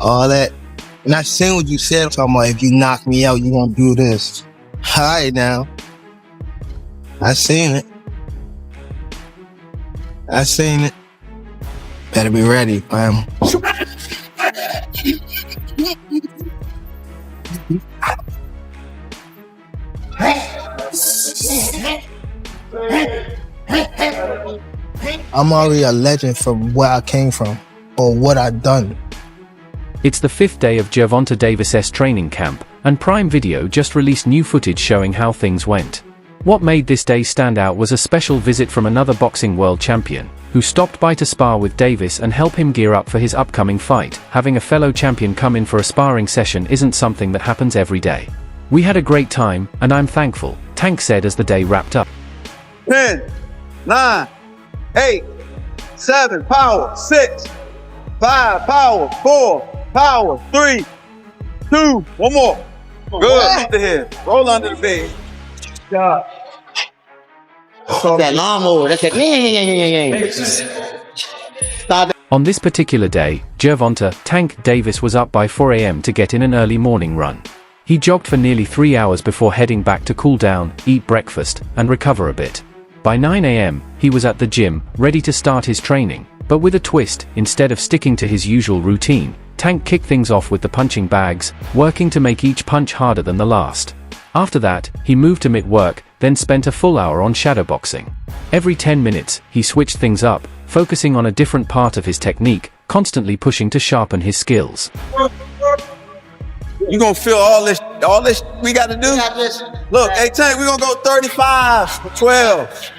all that. And I seen what you said, talking about if you knock me out, you gonna do this. All right now. I seen it. I seen it. Better be ready, fam. I'm already a legend from where I came from, or what I've done. It's the 5th day of Gervonta Davis's training camp, and Prime Video just released new footage showing how things went. What made this day stand out was a special visit from another boxing world champion, who stopped by to spar with Davis and help him gear up for his upcoming fight. Having a fellow champion come in for a sparring session isn't something that happens every day. We had a great time, and I'm thankful, Tank said as the day wrapped up. 10, 9, 8, 7, power, 6, 5, power, 4, power, 3, 2, one more. Good, lift the head, roll under the bed. God. That lawnmower, that's it. Stop. On this particular day, Gervonta Tank Davis was up by 4 a.m. to get in an early morning run. He jogged for nearly 3 hours before heading back to cool down, eat breakfast, and recover a bit. By 9 a.m., he was at the gym, ready to start his training, but with a twist. Instead of sticking to his usual routine, Tank kicked things off with the punching bags, working to make each punch harder than the last. After that, he moved to mitt work, then spent a full hour on shadowboxing. Every 10 minutes, he switched things up, focusing on a different part of his technique, constantly pushing to sharpen his skills. You gonna feel all this we gotta do? Look, hey Tank, we gonna go 35 for 12.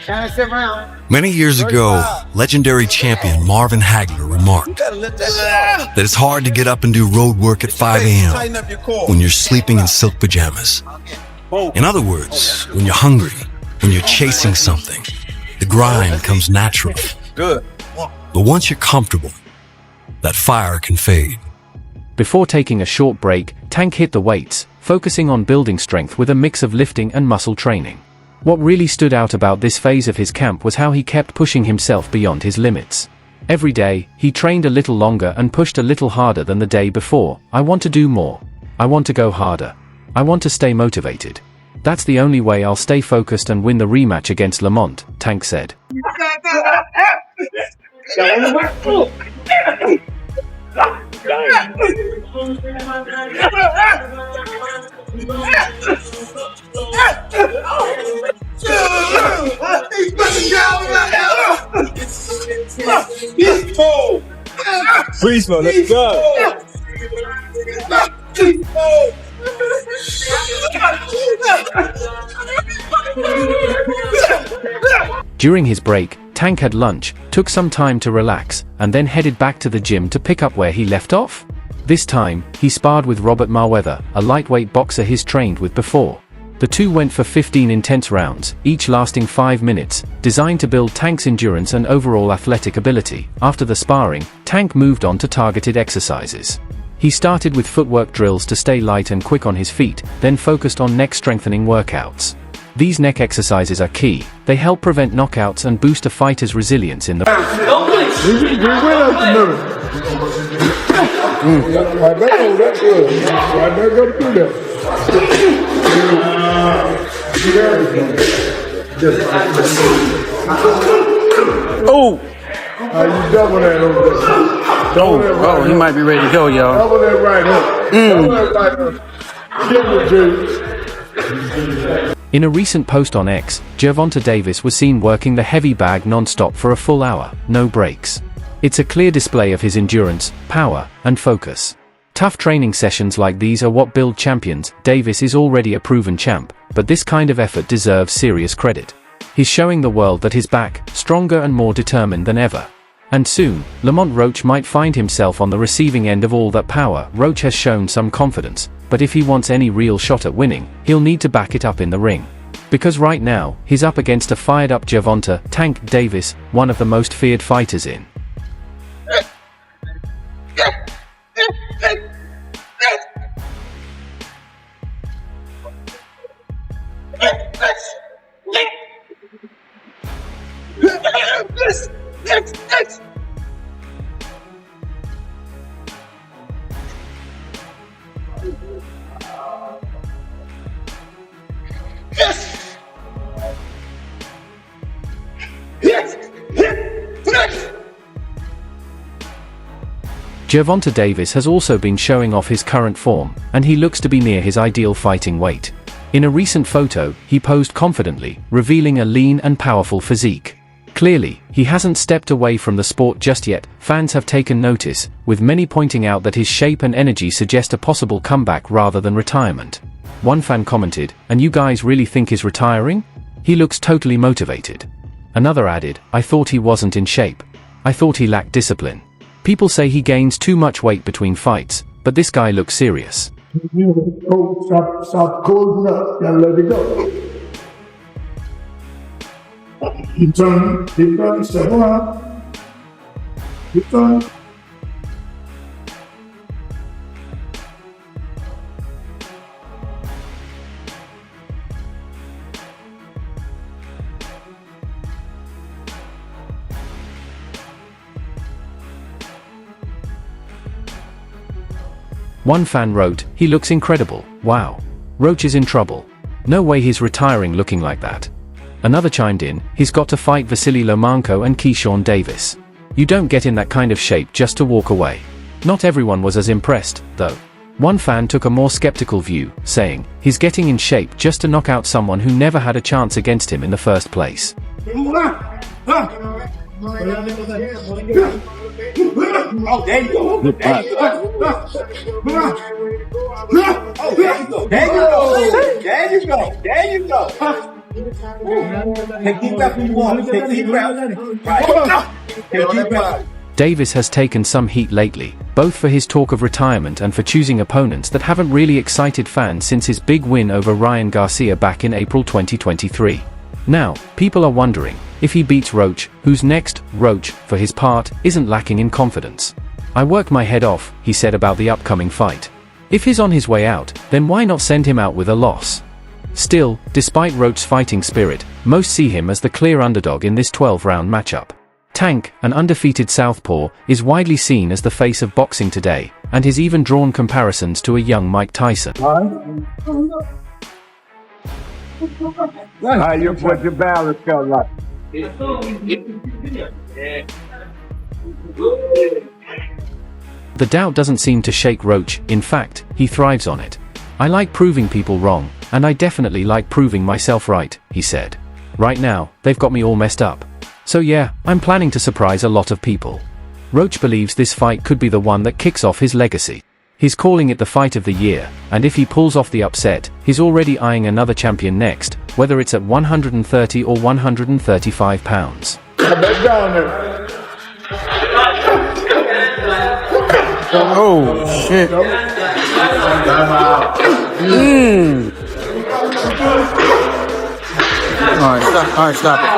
Many years ago, legendary champion Marvin Hagler remarked that it's hard to get up and do road work at 5 a.m. when you're sleeping in silk pajamas. In other words, when you're hungry, when you're chasing something, the grind comes natural. Good. But once you're comfortable, that fire can fade. Before taking a short break, Tank hit the weights, focusing on building strength with a mix of lifting and muscle training. What really stood out about this phase of his camp was how he kept pushing himself beyond his limits. Every day, he trained a little longer and pushed a little harder than the day before. I want to do more. I want to go harder. I want to stay motivated. That's the only way I'll stay focused and win the rematch against Lamont, Tank said. Freeze mode, let's go. During his break, Tank had lunch, took some time to relax, and then headed back to the gym to pick up where he left off. This time, he sparred with Robert Mayweather, a lightweight boxer he's trained with before. The two went for 15 intense rounds, each lasting 5 minutes, designed to build Tank's endurance and overall athletic ability. After the sparring, Tank moved on to targeted exercises. He started with footwork drills to stay light and quick on his feet, then focused on neck strengthening workouts. These neck exercises are key. They help prevent knockouts and boost a fighter's resilience in the Oh! You double that over there. Double that right he might be ready to go, y'all. Double that right hook. Double that right hook. Give it, In a recent post on X, Gervonta Davis was seen working the heavy bag non-stop for a full hour, no breaks. It's a clear display of his endurance, power, and focus. Tough training sessions like these are what build champions. Davis is already a proven champ, but this kind of effort deserves serious credit. He's showing the world that he's back, stronger and more determined than ever. And soon, Lamont Roach might find himself on the receiving end of all that power. Roach has shown some confidence, but if he wants any real shot at winning, he'll need to back it up in the ring. Because right now, he's up against a fired-up Gervonta Tank Davis, one of the most feared fighters in. Gervonta Davis has also been showing off his current form, and he looks to be near his ideal fighting weight. In a recent photo, he posed confidently, revealing a lean and powerful physique. Clearly, he hasn't stepped away from the sport just yet. Fans have taken notice, with many pointing out that his shape and energy suggest a possible comeback rather than retirement. One fan commented, "And you guys really think he's retiring? He looks totally motivated." Another added, "I thought he wasn't in shape. I thought he lacked discipline. People say he gains too much weight between fights, but this guy looks serious." Oh, stop closing up. Gotta let it go. Keep turning, step around. Keep turning. One fan wrote, "He looks incredible, wow. Roach is in trouble. No way he's retiring looking like that." Another chimed in, "He's got to fight Vasily Lomachenko and Keyshawn Davis. You don't get in that kind of shape just to walk away." Not everyone was as impressed, though. One fan took a more skeptical view, saying, "He's getting in shape just to knock out someone who never had a chance against him in the first place." Oh, there you go. There you go. Oh, there you go. There you go. There you go. There you go. Take deep breath when you walk. Take deep breath. Right. Take deep breath. Davis has taken some heat lately, both for his talk of retirement and for choosing opponents that haven't really excited fans since his big win over Ryan Garcia back in April 2023. Now, people are wondering, if he beats Roach, who's next? Roach, for his part, isn't lacking in confidence. "I worked my head off," he said about the upcoming fight. If he's on his way out, then why not send him out with a loss? Still, despite Roach's fighting spirit, most see him as the clear underdog in this 12-round matchup. Tank, an undefeated southpaw, is widely seen as the face of boxing today, and has even drawn comparisons to a young Mike Tyson. How you put your balance felt like? The doubt doesn't seem to shake Roach. In fact, he thrives on it. "I like proving people wrong, and I definitely like proving myself right," he said. "Right now, they've got me all messed up. So yeah, I'm planning to surprise a lot of people." Roach believes this fight could be the one that kicks off his legacy. He's calling it the fight of the year, and if he pulls off the upset, he's already eyeing another champion next, whether it's at 130 or 135 pounds. Back down there. Oh, shit. Alright, stop it.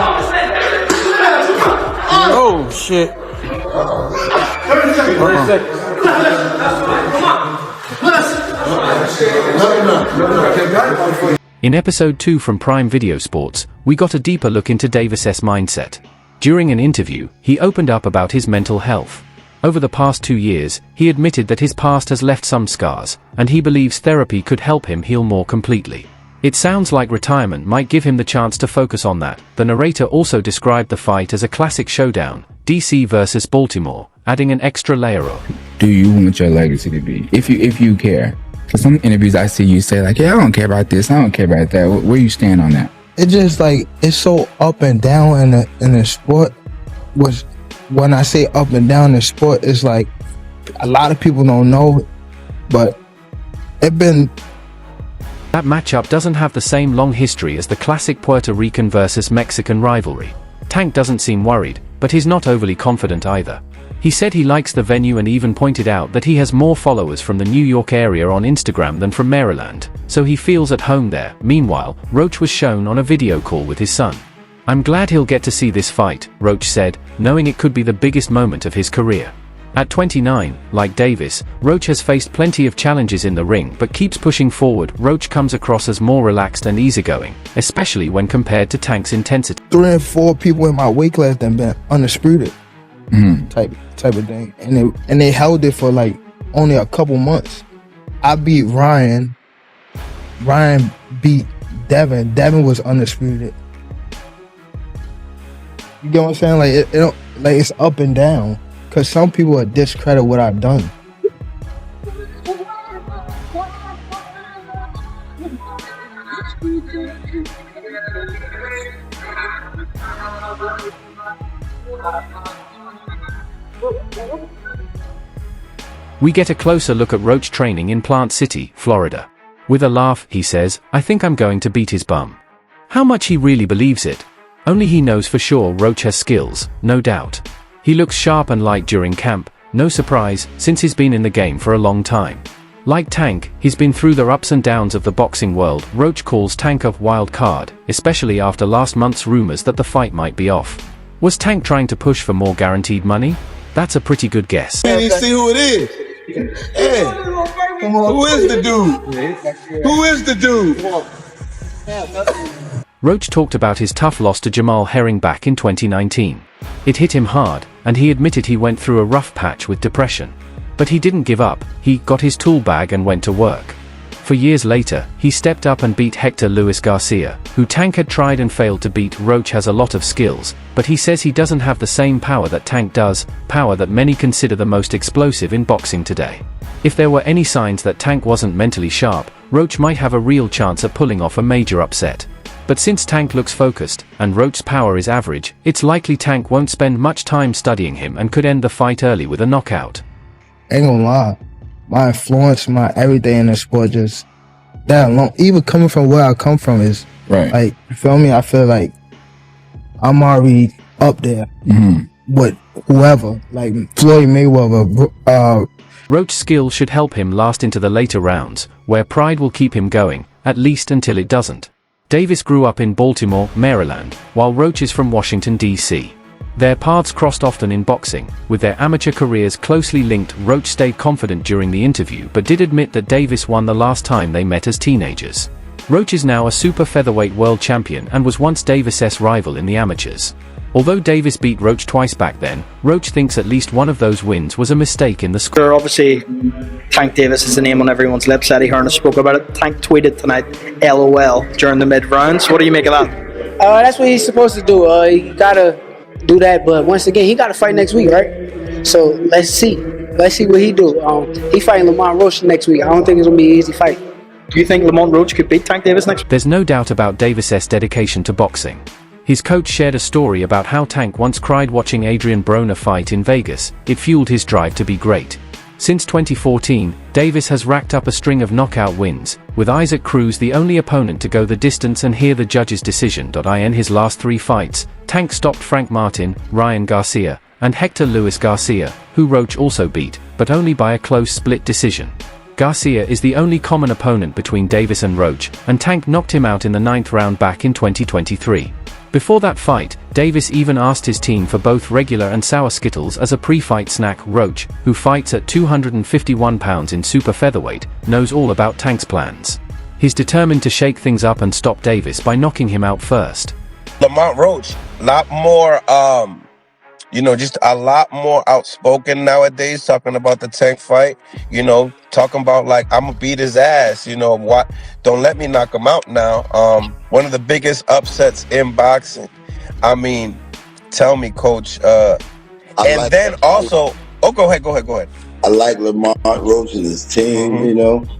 Oh, shit. 30 seconds. In episode 2 from Prime Video Sports, we got a deeper look into Davis's mindset. During an interview, he opened up about his mental health. Over the past 2 years, he admitted that his past has left some scars, and he believes therapy could help him heal more completely. It sounds like retirement might give him the chance to focus on that. The narrator also described the fight as a classic showdown, DC versus Baltimore, adding an extra layer of, "Do you want your legacy to be? If you care." Because some interviews I see you say like, "Yeah, I don't care about this, I don't care about that." Where you stand on that? It's just like, it's so up and down in the sport. When I say up and down in the sport, it's like a lot of people don't know, but that matchup doesn't have the same long history as the classic Puerto Rican versus Mexican rivalry. Tank doesn't seem worried, but he's not overly confident either. He said he likes the venue and even pointed out that he has more followers from the New York area on Instagram than from Maryland, so he feels at home there. Meanwhile, Roach was shown on a video call with his son. "I'm glad he'll get to see this fight," Roach said, knowing it could be the biggest moment of his career. At 29, like Davis, Roach has faced plenty of challenges in the ring but keeps pushing forward. Roach comes across as more relaxed and easygoing, especially when compared to Tank's intensity. 3 and 4 people in my weight class that been undisputed. Type of thing, and they held it for like only a couple months. I beat Ryan. Ryan beat Devin. Devin was undisputed. You get what I'm saying? Like it don't, like it's up and down. Cause some people would discredit what I've done. We get a closer look at Roach training in Plant City, Florida. With a laugh, he says, "I think I'm going to beat his bum." How much he really believes it? Only he knows for sure Roach has skills, no doubt. He looks sharp and light during camp, no surprise, since he's been in the game for a long time. Like Tank, he's been through the ups and downs of the boxing world. Roach calls Tank a wild card, especially after last month's rumors that the fight might be off. Was Tank trying to push for more guaranteed money? That's a pretty good guess. You see who it is? Hey, who is the dude? Who is the dude? Roach talked about his tough loss to Jamal Herring back in 2019. It hit him hard, and he admitted he went through a rough patch with depression. But he didn't give up. He got his tool bag and went to work. For years later, he stepped up and beat Hector Luis Garcia, who Tank had tried and failed to beat. Roach has a lot of skills, but he says he doesn't have the same power that Tank does, power that many consider the most explosive in boxing today. If there were any signs that Tank wasn't mentally sharp, Roach might have a real chance at pulling off a major upset. But since Tank looks focused, and Roach's power is average, it's likely Tank won't spend much time studying him and could end the fight early with a knockout. Ain't gonna lie. My influence, my everything in the sport, just that alone, even coming from where I come from is Right. like, you feel me? I feel like I'm already up there with whoever, like Floyd Mayweather. Roach's skill should help him last into the later rounds, where pride will keep him going, at least until it doesn't. Davis grew up in Baltimore, Maryland, while Roach is from Washington, D.C. Their paths crossed often in boxing, with their amateur careers closely linked. Roach stayed confident during the interview but did admit that Davis won the last time they met as teenagers. Roach is now a super featherweight world champion and was once Davis's rival in the amateurs. Although Davis beat Roach twice back then, Roach thinks at least one of those wins was a mistake in the score. Obviously, Tank Davis is the name on everyone's lips. Eddie Hearn spoke about it. Tank tweeted tonight, LOL, during the mid-rounds. What do you make of that? That's what he's supposed to do. He gotta do that, but once again, he gotta fight next week, right? So let's see. Let's see what he do. He fighting Lamont Roach next week. I don't think it's gonna be an easy fight. Do you think Lamont Roach could beat Tank Davis next week? There's no doubt about Davis's dedication to boxing. His coach shared a story about how Tank once cried watching Adrian Broner fight in Vegas. It fueled his drive to be great. Since 2014, Davis has racked up a string of knockout wins, with Isaac Cruz the only opponent to go the distance and hear the judge's decision. In his last 3 fights, Tank stopped Frank Martin, Ryan Garcia, and Hector Luis Garcia, who Roach also beat, but only by a close split decision. Garcia is the only common opponent between Davis and Roach, and Tank knocked him out in the 9th round back in 2023. Before that fight, Davis even asked his team for both regular and sour Skittles as a pre-fight snack. Roach, who fights at 251 pounds in super featherweight, knows all about Tank's plans. He's determined to shake things up and stop Davis by knocking him out first. Lamont Roach, a lot more, just a lot more outspoken nowadays, talking about the Tank fight, talking about like, I'm gonna beat his ass, what, don't let me knock him out now. One of the biggest upsets in boxing. I mean, tell me, coach, go ahead. I like Lamont Roach and his team,